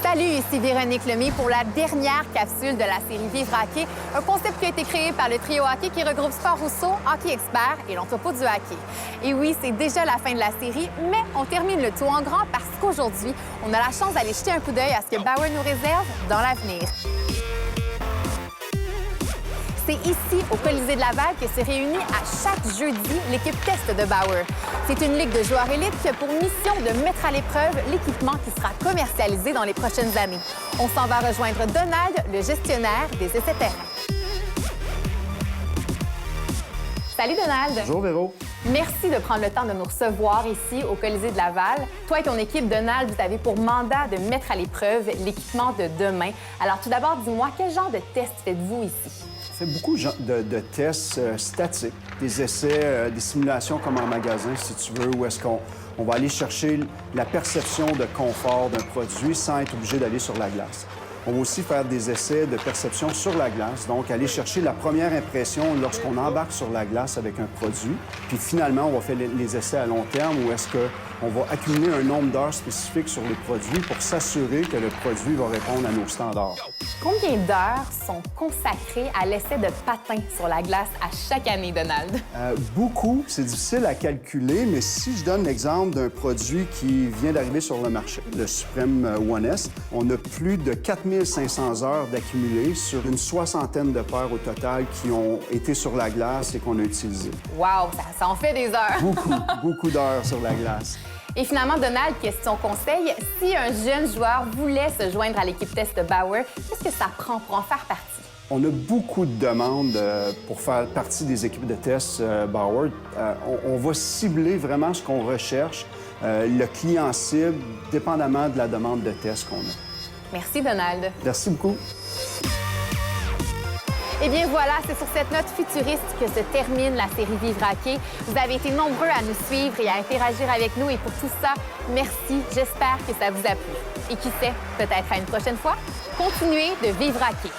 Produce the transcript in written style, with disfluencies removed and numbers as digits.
Salut, ici Véronique Lemay pour la dernière capsule de la série Vivre hockey, un concept qui a été créé par le trio hockey qui regroupe Sport Rousseau, Hockey Expert et l'entrepôt du hockey. Et oui, c'est déjà la fin de la série, mais on termine le tout en grand parce qu'aujourd'hui, on a la chance d'aller jeter un coup d'œil à ce que Bauer nous réserve dans l'avenir. C'est ici, au Colisée de Laval, que se réunit à chaque jeudi l'équipe test de Bauer. C'est une ligue de joueurs élites qui a pour mission de mettre à l'épreuve l'équipement qui sera commercialisé dans les prochaines années. On s'en va rejoindre Donald, le gestionnaire des essais terrain. Salut Donald! Bonjour Véro! Merci de prendre le temps de nous recevoir ici au Colisée de Laval. Toi et ton équipe, Donald, vous avez pour mandat de mettre à l'épreuve l'équipement de demain. Alors tout d'abord, dis-moi, quel genre de test faites-vous ici? On fait beaucoup de tests statiques, des essais, des simulations comme en magasin, si tu veux, où est-ce qu'on va aller chercher la perception de confort d'un produit sans être obligé d'aller sur la glace. On va aussi faire des essais de perception sur la glace, donc aller chercher la première impression lorsqu'on embarque sur la glace avec un produit. Puis finalement, on va faire les essais à long terme où est-ce qu'on va accumuler un nombre d'heures spécifiques sur les produits pour s'assurer que le produit va répondre à nos standards. Combien d'heures sont consacrées à l'essai de patin sur la glace à chaque année, Donald? Beaucoup. C'est difficile à calculer, mais si je donne l'exemple d'un produit qui vient d'arriver sur le marché, le Supreme One S, on a plus de 4500 heures d'accumulées sur une soixantaine de paires au total qui ont été sur la glace et qu'on a utilisées. Wow, ça en fait des heures! Beaucoup d'heures sur la glace. Et finalement, Donald, question conseil, si un jeune joueur voulait se joindre à l'équipe test de Bauer, qu'est-ce que ça prend pour en faire partie? On a beaucoup de demandes pour faire partie des équipes de test Bauer. On va cibler vraiment ce qu'on recherche, le client cible, dépendamment de la demande de test qu'on a. Merci, Donald. Merci beaucoup. Eh bien voilà, c'est sur cette note futuriste que se termine la série Vivre hockey. Vous avez été nombreux à nous suivre et à interagir avec nous et pour tout ça, merci. J'espère que ça vous a plu. Et qui sait, peut-être à une prochaine fois, continuez de vivre hockey.